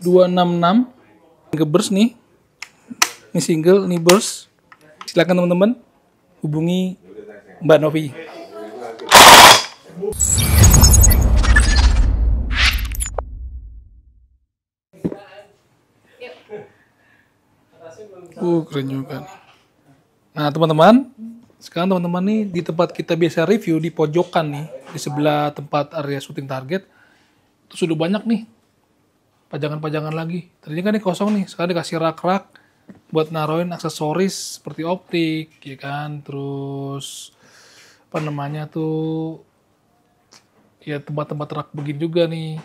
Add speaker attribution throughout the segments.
Speaker 1: 266 ke burst nih. Ini single, ini burst. Silakan teman-teman hubungi Mbak Novi. Keren juga nih. Nah teman-teman, sekarang teman-teman nih di tempat kita biasa review di pojokan nih, di sebelah tempat area syuting target, itu sudah banyak nih pajangan-pajangan lagi. Tadinya kan ini kosong nih, sekarang dikasih rak-rak buat naruhin aksesoris seperti optik, ya kan, terus apa namanya tuh, ya tempat-tempat rak begini juga nih,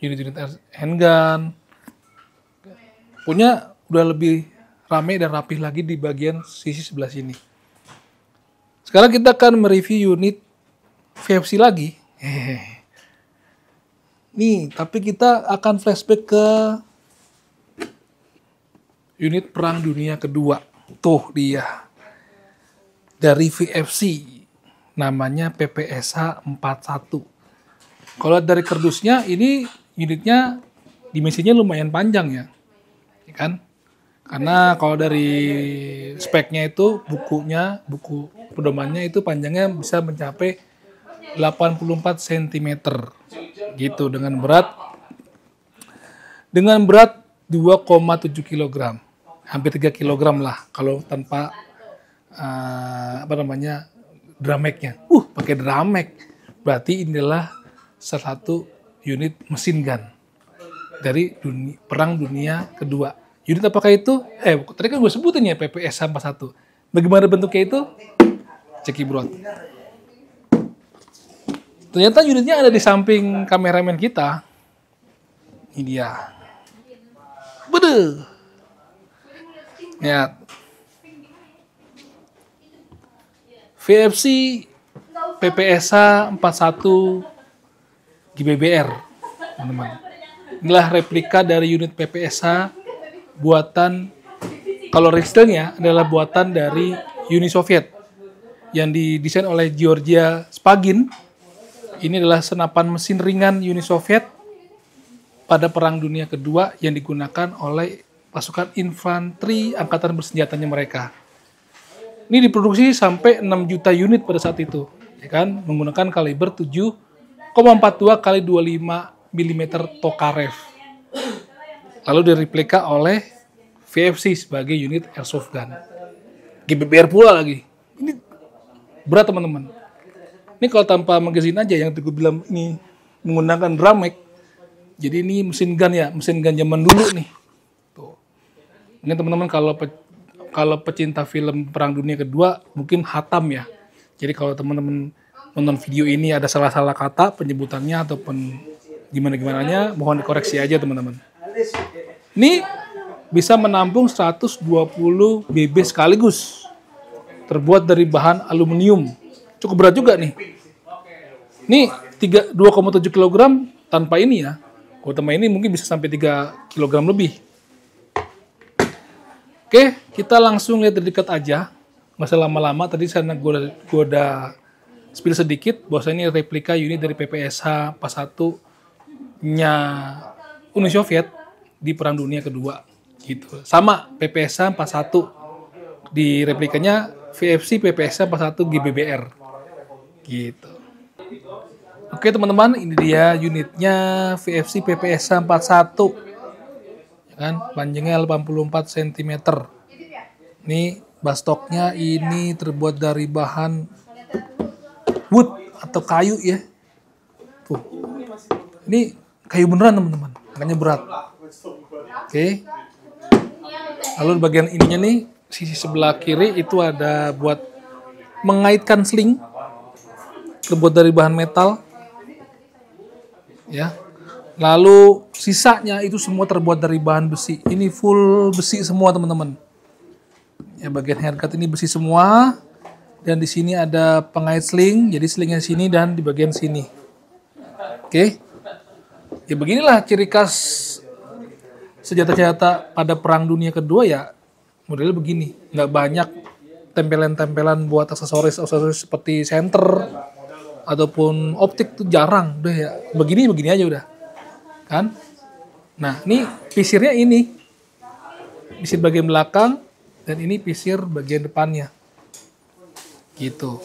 Speaker 1: unit-unit handgun. Punya udah lebih ramai dan rapih lagi di bagian sisi sebelah sini. Sekarang kita akan mereview unit VFC lagi. Nih, tapi kita akan flashback ke unit Perang Dunia Kedua. Tuh dia. Dari VFC. Namanya PPSH 41. Kalau dari kardusnya, ini unitnya dimensinya lumayan panjang ya. Ya kan? Karena kalau dari speknya itu buku pedomannya itu panjangnya bisa mencapai 84 cm gitu dengan berat 2,7 kg. Hampir 3 kg lah kalau tanpa drameknya. Pakai dramek. Berarti inilah salah satu unit mesin gun dari Perang Dunia Kedua. Unit apakah itu? Tadi kan gue sebutin ya PPSH 41. Bagaimana bentuknya itu? Cekibrot. Ternyata unitnya ada di samping kameramen kita. Ini dia. Bede. Ya. VFC PPSH 41 GBBR, teman-teman. Inilah replika dari unit PPSH buatan, kalau retailnya adalah buatan dari Uni Soviet yang didesain oleh Georgia Spagin. Ini adalah senapan mesin ringan Uni Soviet pada Perang Dunia Kedua yang digunakan oleh pasukan infanteri angkatan bersenjatanya mereka. Ini diproduksi sampai 6 juta unit pada saat itu, ya kan, menggunakan kaliber 7,42 x 25 mm Tokarev. Lalu direplika oleh VFC sebagai unit airsoft gun. GBBR pula lagi. Ini berat teman-teman. Ini kalau tanpa magazine aja yang gue bilang ini menggunakan dramek. Jadi ini mesin gun ya, mesin gun zaman dulu nih. Tuh. Ini teman-teman kalau pecinta film Perang Dunia Kedua mungkin hatam ya. Jadi kalau teman-teman nonton video ini ada salah-salah kata penyebutannya ataupun gimana-gimananya, mohon dikoreksi aja teman-teman. Ini bisa menampung 120 BB sekaligus. Terbuat dari bahan aluminium. Cukup berat juga nih. Ini 2,7 kg tanpa ini ya. Kalau tanpa ini mungkin bisa sampai 3 kg lebih. Oke, kita langsung lihat dari dekat aja. Nggak usah lama-lama. Tadi gue udah spill sedikit bahwa ini replika unit dari PPSH 41-nya Uni Soviet di Perang Dunia Kedua gitu. Sama PPSH 41 di replikanya VFC PPSH 41 GBBR gitu. Oke teman-teman, ini dia unitnya VFC PPSH 41 ya kan, panjangnya 84 cm. Ini bastoknya ini terbuat dari bahan wood atau kayu ya. Tuh. Ini kayu beneran teman-teman, makanya berat. Oke. Lalu di bagian ininya nih, sisi sebelah kiri itu ada buat mengaitkan sling, terbuat dari bahan metal. Ya. Lalu sisanya itu semua terbuat dari bahan besi. Ini full besi semua teman-teman. Ya, bagian handguard ini besi semua. Dan di sini ada pengait sling, jadi slingnya sini dan di bagian sini. Oke. Ya beginilah ciri khas senjata-senjata pada Perang Dunia Kedua ya, modelnya begini. Nggak banyak tempelan-tempelan buat aksesoris seperti senter ataupun optik tuh jarang. Udah ya, begini aja udah. Kan? Nah, ini pisirnya ini. Pisir bagian belakang dan ini pisir bagian depannya. Gitu.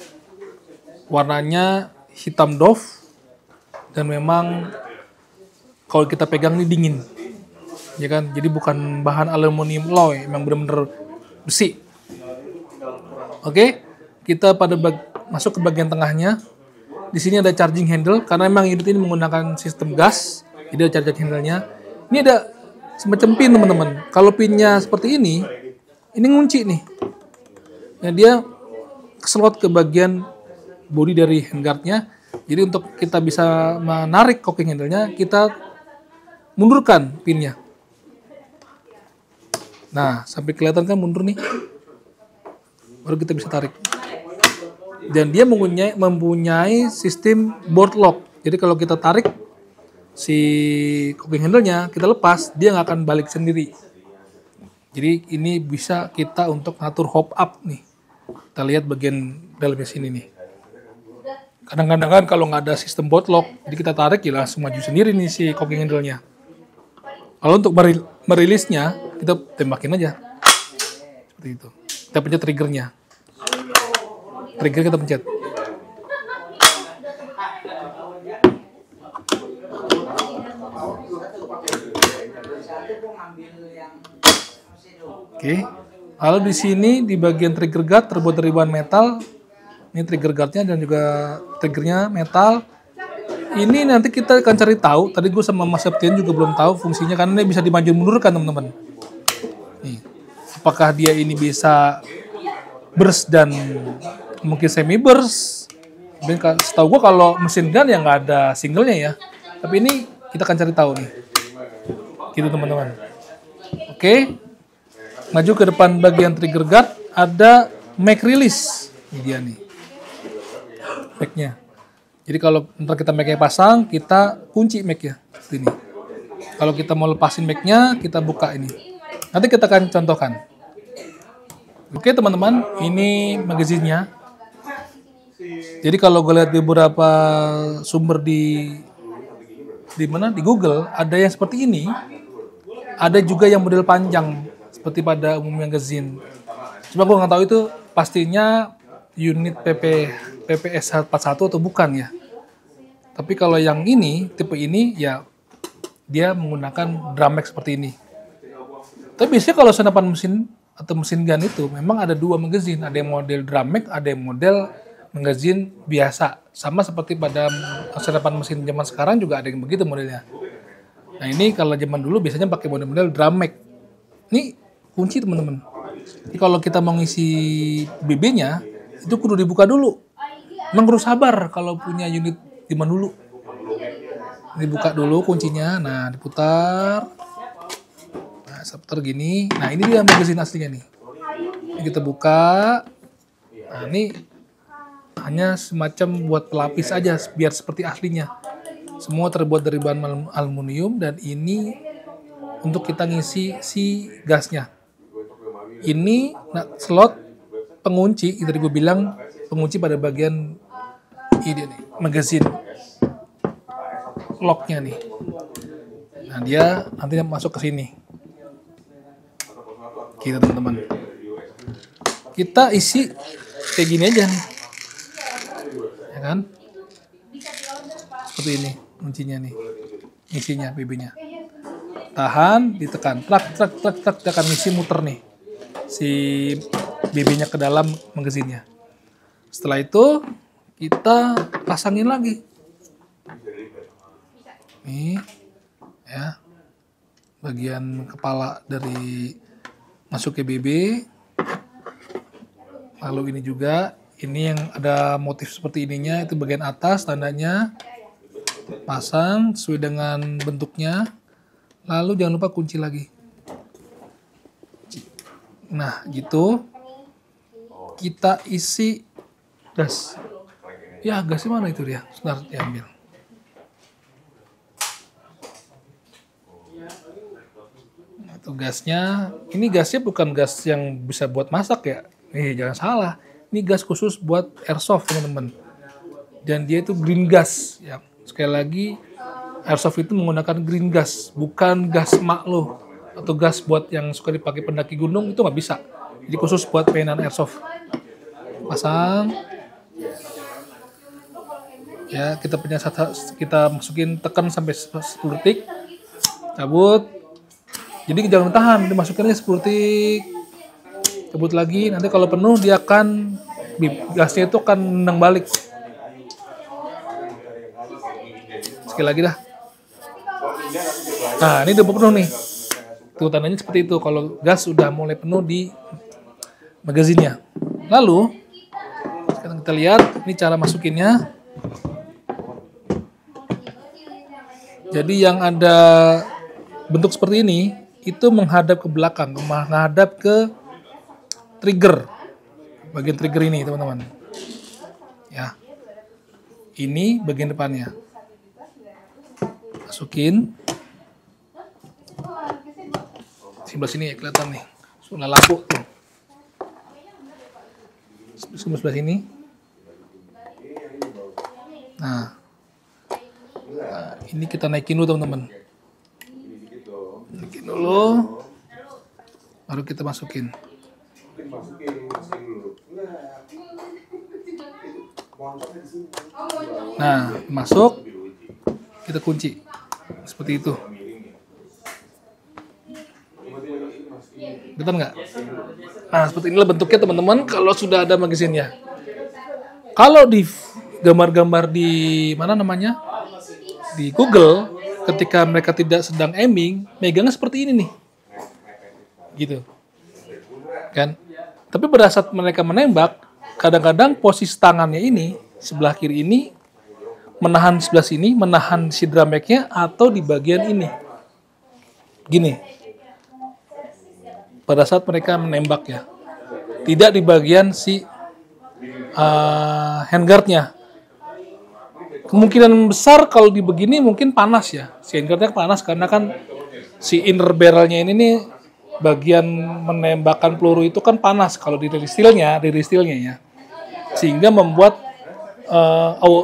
Speaker 1: Warnanya hitam doff dan memang kalau kita pegang ini dingin. Ya kan? Jadi bukan bahan aluminium alloy, memang benar-benar besi. Oke, kita masuk ke bagian tengahnya. Di sini ada charging handle karena memang unit ini menggunakan sistem gas. Jadi ada charging handle-nya. Ini ada semacam pin teman-teman. Kalau pinnya seperti ini ngunci nih. Nah, dia slot ke bagian bodi dari handguard-nya. Jadi untuk kita bisa menarik cocking handle-nya, kita mundurkan pinnya. Nah, sampai kelihatan kan mundur nih. Baru kita bisa tarik. Dan dia mempunyai sistem board lock. Jadi kalau kita tarik si cocking handle-nya, kita lepas, dia nggak akan balik sendiri. Jadi ini bisa kita untuk ngatur hop up nih. Kita lihat bagian dalamnya sini nih. Kadang-kadang kan kalau nggak ada sistem board lock, jadi kita tarik ya langsung maju sendiri nih si cocking handle-nya. Kalau untuk merilisnya, kita tembakin aja. Seperti itu. Kita pencet triggernya. Trigger kita pencet. Oke. Lalu di sini di bagian trigger guard terbuat dari bahan metal. Ini trigger guardnya dan juga triggernya metal. Ini nanti kita akan cari tahu. Tadi gue sama Mas Septian juga belum tahu fungsinya karena ini bisa dimaju mundurkan teman-teman. Nih, apakah dia ini bisa burst dan mungkin semi burst? Dan setahu gue kalau mesin gun ya nggak ada singlenya ya. Tapi ini kita akan cari tahu nih. Gitu teman-teman. Oke. Maju ke depan bagian trigger guard ada mag release. Ini dia nih. Mag-nya. Jadi kalau ntar kita mag-nya pasang, kita kunci mag-nya seperti ini. Kalau kita mau lepasin mag-nya, kita buka ini. Nanti kita akan contohkan. Oke teman-teman, ini magazinnya. Jadi kalau gue lihat di beberapa sumber di mana di Google, ada yang seperti ini. Ada juga yang model panjang seperti pada umum magazine. Cuma gue nggak tahu itu pastinya unit PPS 41 atau bukan ya. Tapi kalau yang ini, tipe ini ya dia menggunakan drum mag seperti ini. Tapi biasanya kalau senapan mesin atau mesin gun itu memang ada dua magazine, ada yang model drum mag, ada yang model magazine biasa. Sama seperti pada senapan mesin zaman sekarang juga ada yang begitu modelnya. Nah ini kalau zaman dulu biasanya pakai model-model drum mag. Ini kunci teman-teman. Jadi kalau kita mau ngisi BB-nya itu kudu dibuka dulu. Memang harus sabar kalau punya unit zaman dulu. Dibuka dulu kuncinya, nah diputar. Nah, seputar gini. Nah, ini dia magazine aslinya nih. Ini kita buka. Nah, ini hanya semacam buat pelapis aja biar seperti aslinya. Semua terbuat dari bahan aluminium dan ini untuk kita ngisi si gasnya. Ini slot pengunci, tadi gue bilang pengunci pada bagian ini nih, magazine locknya nih. Nah dia nanti masuk ke sini. Gitu teman-teman. Kita isi kayak gini aja nih, ya kan? Seperti ini kuncinya nih, isinya BB-nya. Tahan, ditekan, trak, kita akan isi muter nih si BB-nya ke dalam magazinnya. Setelah itu kita pasangin lagi. Nih, ya, bagian kepala dari masuk ke BB. Lalu ini juga, ini yang ada motif seperti ininya, itu bagian atas tandanya. Pasang sesuai dengan bentuknya. Lalu jangan lupa kunci lagi. Nah, gitu. Kita isi gas. Ya, gasnya mana itu dia? Sebentar, diambil. Nah, itu gasnya. Ini gasnya bukan gas yang bisa buat masak ya. Nih, jangan salah. Ini gas khusus buat airsoft, teman-teman. Dan dia itu green gas. Ya, sekali lagi, airsoft itu menggunakan green gas, bukan gas mak lo atau gas buat yang suka dipakai pendaki gunung, itu nggak bisa. Jadi khusus buat mainan airsoft. Pasang. Ya, kita masukin, tekan sampai 10 detik. Cabut. Jadi jangan tahan, dimasukin aja 10 detik. Cabut lagi, nanti kalau penuh dia akan gasnya itu akan nendang balik. Sekali lagi dah. Nah, ini udah penuh nih. Tuh tandanya seperti itu kalau gas sudah mulai penuh di magazinnya. Lalu sekarang kita lihat ini cara masukinnya. Jadi yang ada bentuk seperti ini itu menghadap ke belakang, menghadap ke trigger. Bagian trigger ini, teman-teman. Ya. Ini bagian depannya. Masukin. Sebelah sini ya kelihatan nih. Sudah lampu tuh. Sebelah sini. Nah, ini kita naikin dulu, teman-teman. Naikin dulu. Baru kita masukin. Nah, masuk. Kita kunci. Seperti itu. Betul nggak? Nah, seperti inilah bentuknya, teman-teman, kalau sudah ada magazinnya. Kalau di gambar-gambar di mana namanya? Di Google, ketika mereka tidak sedang aiming, megangnya seperti ini nih. Gitu. Kan? Tapi pada saat mereka menembak, kadang-kadang posisi tangannya ini, sebelah kiri ini, menahan sebelah sini, menahan si drum mag-nya, atau di bagian ini. Gini. Pada saat mereka menembak ya. Tidak di bagian si handguard-nya. Kemungkinan besar kalau di begini mungkin panas ya. Si handguard-nya panas karena kan si inner barrel-nya ini nih, bagian menembakkan peluru itu kan panas kalau di steel-nya ya. Sehingga membuat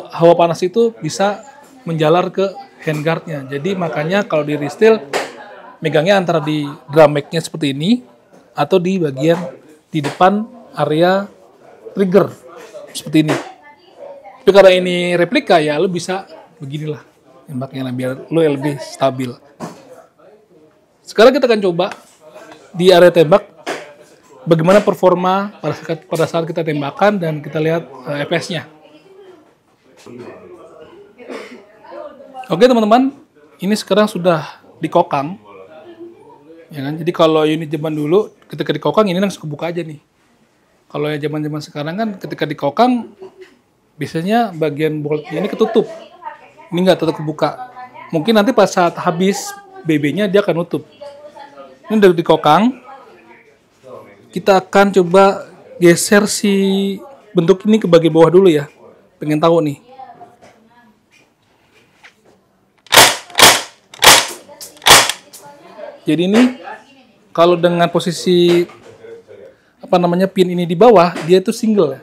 Speaker 1: hawa panas itu bisa menjalar ke handguard-nya. Jadi makanya kalau di steel megangnya antara di drum mag-nya seperti ini atau di bagian di depan area trigger seperti ini. Tapi karena ini replika ya lu bisa beginilah nembaknya biar lu lebih stabil. Sekarang kita akan coba di area tembak bagaimana performa pada saat kita tembakan dan kita lihat FPS-nya. Oke teman-teman, ini sekarang sudah dikokang. Ya kan? Jadi kalau unit zaman dulu ketika dikokang ini langsung kebuka aja nih. Kalau yang zaman-zaman sekarang kan ketika dikokang biasanya bagian boltnya ini ketutup. Ini nggak tetap kebuka. Mungkin nanti pas saat habis BB-nya dia akan nutup. Ini udah dikokang. Kita akan coba geser si bentuk ini ke bagian bawah dulu ya. Pengen tahu nih. Jadi ini kalau dengan posisi pin ini di bawah, dia itu single.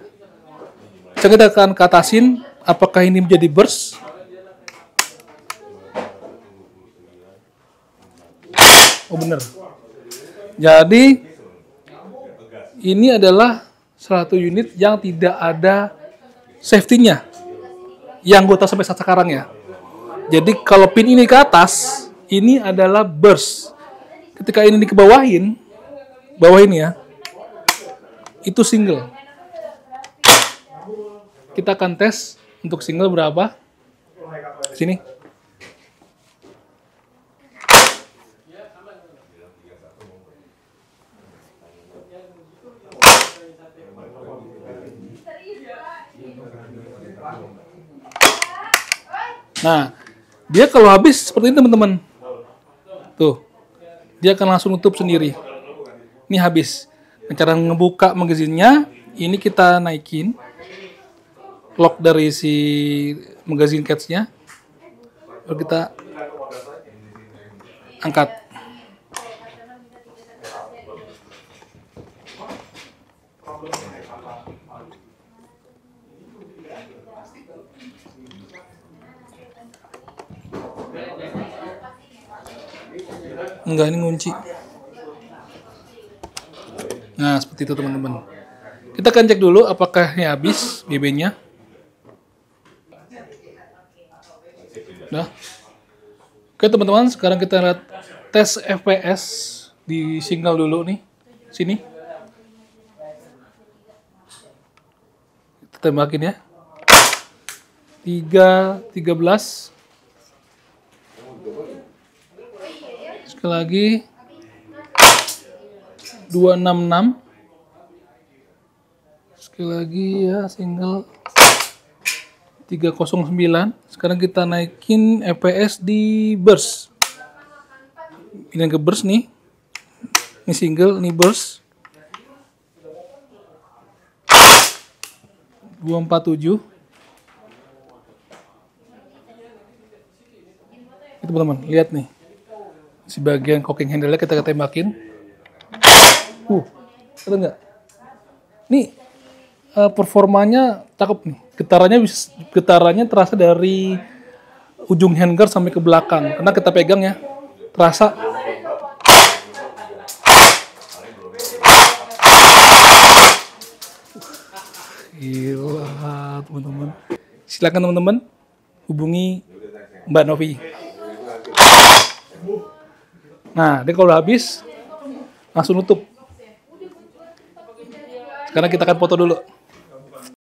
Speaker 1: Sekarang kita akan katasin apakah ini menjadi burst. Oh benar. Jadi ini adalah satu unit yang tidak ada safety-nya. Yang gue tahu sampai saat sekarang ya. Jadi kalau pin ini ke atas, ini adalah burst. Ketika ini dikebawahin, bawah ini ya, itu single. Kita akan tes untuk single berapa. Sini. Nah, dia kalau habis seperti ini teman-teman. Tuh. Dia akan langsung nutup sendiri. Ini habis. Cara ngebuka magazinnya, ini kita naikin lock dari si magazine catch-nya. Lalu kita angkat. Enggak, ini ngunci. Nah, seperti itu teman-teman. Kita akan cek dulu apakah ini habis BB-nya. Nah. Oke teman-teman, sekarang kita lihat tes FPS di single dulu nih. Sini. Kita tembakin ya. 13. Sekali lagi 266. Sekali lagi ya single 309. Sekarang kita naikin FPS di burst. Ini ke burst nih. Ini single, ini burst. 247. Itu teman-teman, lihat nih. Si bagian cocking handle-nya kita tembakin. Kata nggak? Nih performanya cakep nih. Getarannya terasa dari ujung handguard sampai ke belakang. Karena kita pegang ya, terasa. Gila teman-teman. Silakan teman-teman hubungi Mbak Novi. Nah, ini kalau udah habis langsung nutup. Sekarang kita akan foto dulu.